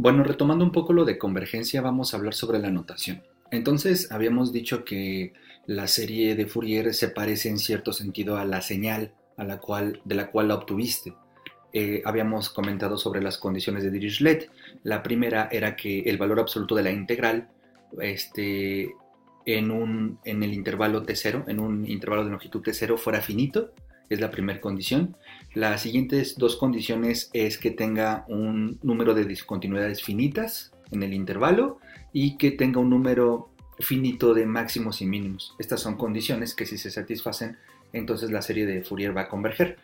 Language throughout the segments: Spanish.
Bueno, retomando un poco lo de convergencia, vamos a hablar sobre la notación. Entonces, habíamos dicho que la serie de Fourier se parece en cierto sentido a la señal de la cual la obtuviste. Habíamos comentado sobre las condiciones de Dirichlet. La primera era que el valor absoluto de la integral este, en el intervalo t0, en un intervalo de longitud t0, fuera finito. Es la primera condición. Las siguientes dos condiciones es que tenga un número de discontinuidades finitas en el intervalo y que tenga un número finito de máximos y mínimos. Estas son condiciones que si se satisfacen, entonces la serie de Fourier va a converger.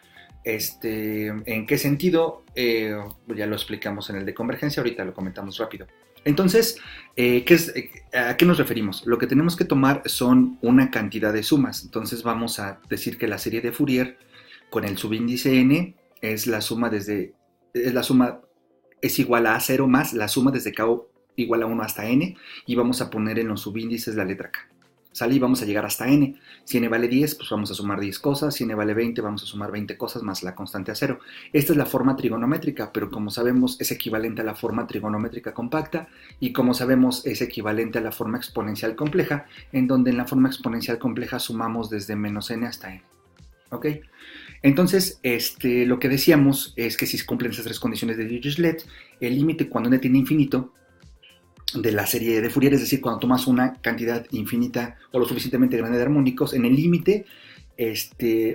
¿En qué sentido? Ya lo explicamos en el de convergencia, ahorita lo comentamos rápido. Entonces, ¿a qué nos referimos? Lo que tenemos que tomar son una cantidad de sumas. Entonces vamos a decir que la serie de Fourier con el subíndice n es la suma es igual a 0 más la suma desde k igual a 1 hasta n, y vamos a poner en los subíndices la letra k. ¿Sale? Y vamos a llegar hasta n. Si n vale 10, pues vamos a sumar 10 cosas. Si n vale 20, vamos a sumar 20 cosas más la constante a 0. Esta es la forma trigonométrica, pero como sabemos es equivalente a la forma trigonométrica compacta, y como sabemos es equivalente a la forma exponencial compleja, en donde en la forma exponencial compleja sumamos desde menos n hasta n. ¿Ok? Entonces, lo que decíamos es que si se cumplen esas tres condiciones de Dirichlet, el límite cuando n tiene infinito de la serie de Fourier, es decir, cuando tomas una cantidad infinita o lo suficientemente grande de armónicos, en el límite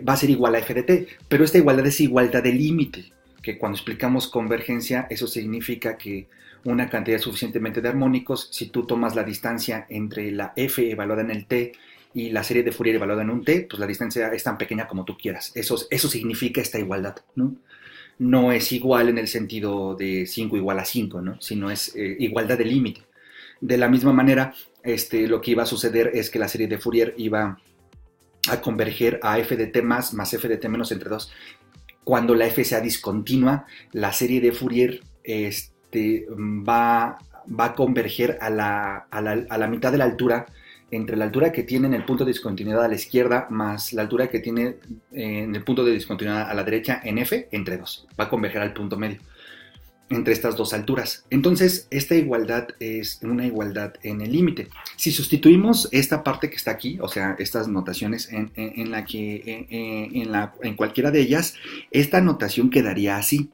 va a ser igual a f de t, pero esta igualdad es igualdad de límite, que cuando explicamos convergencia, eso significa que una cantidad suficientemente de armónicos, si tú tomas la distancia entre la f evaluada en el t y la serie de Fourier evaluada en un t, pues la distancia es tan pequeña como tú quieras. Eso significa esta igualdad, ¿no? No es igual en el sentido de 5 igual a 5, ¿no? Sino es igualdad de límite. De la misma manera, lo que iba a suceder es que la serie de Fourier iba a converger a f de t más f de t menos entre 2. Cuando la f sea discontinua, la serie de Fourier va a converger a la mitad de la altura, entre la altura que tiene en el punto de discontinuidad a la izquierda más la altura que tiene en el punto de discontinuidad a la derecha en f entre 2. Va a converger al punto medio entre estas dos alturas. Entonces, esta igualdad es una igualdad en el límite. Si sustituimos esta parte que está aquí, o sea, estas notaciones en cualquiera de ellas, esta notación quedaría así.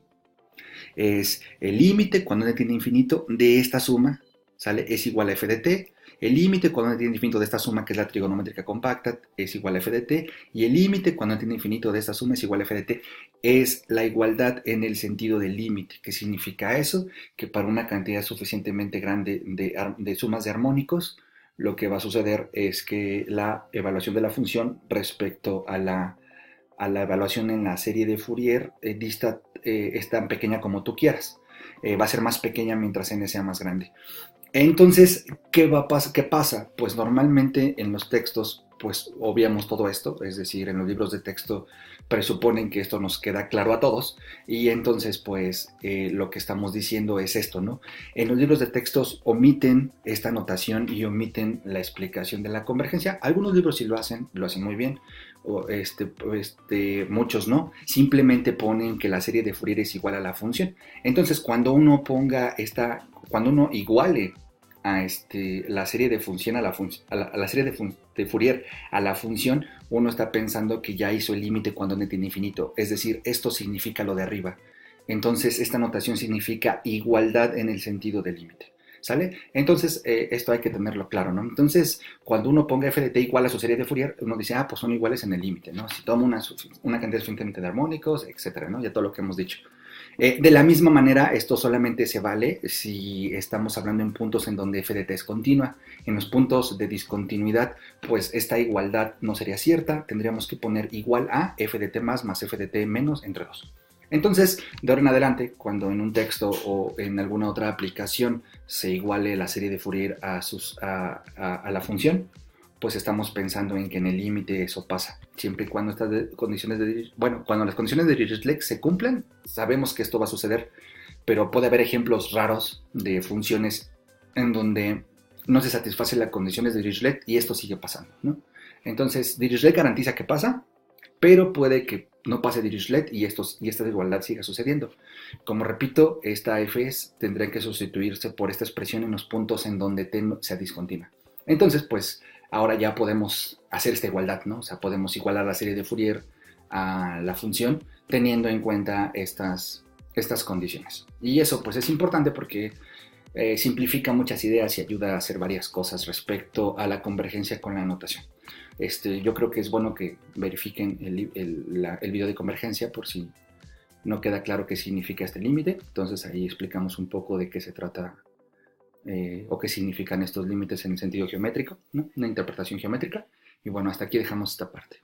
Es el límite cuando n tiene infinito de esta suma, ¿sale? Es igual a f de t. El límite cuando n tiene infinito de esta suma, que es la trigonométrica compacta, es igual a f de t. Y el límite cuando n tiene infinito de esta suma es igual a f de t. Es la igualdad en el sentido del límite. ¿Qué significa eso? Que para una cantidad suficientemente grande de sumas de armónicos, lo que va a suceder es que la evaluación de la función respecto a la evaluación en la serie de Fourier es tan pequeña como tú quieras. Va a ser más pequeña mientras n sea más grande. Entonces, ¿qué pasa? Pues normalmente en los textos, pues obviamos todo esto, es decir, en los libros de texto presuponen que esto nos queda claro a todos, y entonces pues lo que estamos diciendo es esto, ¿no? En los libros de textos omiten esta notación y omiten la explicación de la convergencia. Algunos libros sí lo hacen muy bien, o muchos no, simplemente ponen que la serie de Fourier es igual a la función. Entonces, cuando uno iguale a la serie de función a la serie de Fourier a la función, uno está pensando que ya hizo el límite cuando n tiene infinito, es decir, esto significa lo de arriba. Entonces, esta notación significa igualdad en el sentido del límite. ¿Sale? Entonces, esto hay que tenerlo claro, ¿no? Entonces, cuando uno ponga f de t igual a su serie de Fourier, uno dice, pues son iguales en el límite, ¿no? Si tomo una cantidad suficiente de armónicos, etcétera, ¿no? Ya todo lo que hemos dicho. De la misma manera, esto solamente se vale si estamos hablando en puntos en donde f de t es continua. En los puntos de discontinuidad, pues esta igualdad no sería cierta. Tendríamos que poner igual a f de t más f de t menos entre 2. Entonces, de ahora en adelante, cuando en un texto o en alguna otra aplicación se iguale la serie de Fourier a la función, pues estamos pensando en que en el límite eso pasa. Siempre y cuando cuando las condiciones de Dirichlet se cumplan, sabemos que esto va a suceder, pero puede haber ejemplos raros de funciones en donde no se satisfacen las condiciones de Dirichlet y esto sigue pasando, ¿no? Entonces, Dirichlet garantiza que pasa, pero puede que no pase Dirichlet y esta desigualdad siga sucediendo. Como repito, esta f tendrá que sustituirse por esta expresión en los puntos en donde t sea discontinua. Entonces, pues, ahora ya podemos hacer esta igualdad, ¿no? O sea, podemos igualar la serie de Fourier a la función teniendo en cuenta estas condiciones. Y eso, pues, es importante porque simplifica muchas ideas y ayuda a hacer varias cosas respecto a la convergencia con la notación. Yo creo que es bueno que verifiquen el video de convergencia por si no queda claro qué significa este límite. Entonces ahí explicamos un poco de qué se trata o qué significan estos límites en el sentido geométrico, ¿no? Una interpretación geométrica. Y bueno, hasta aquí dejamos esta parte.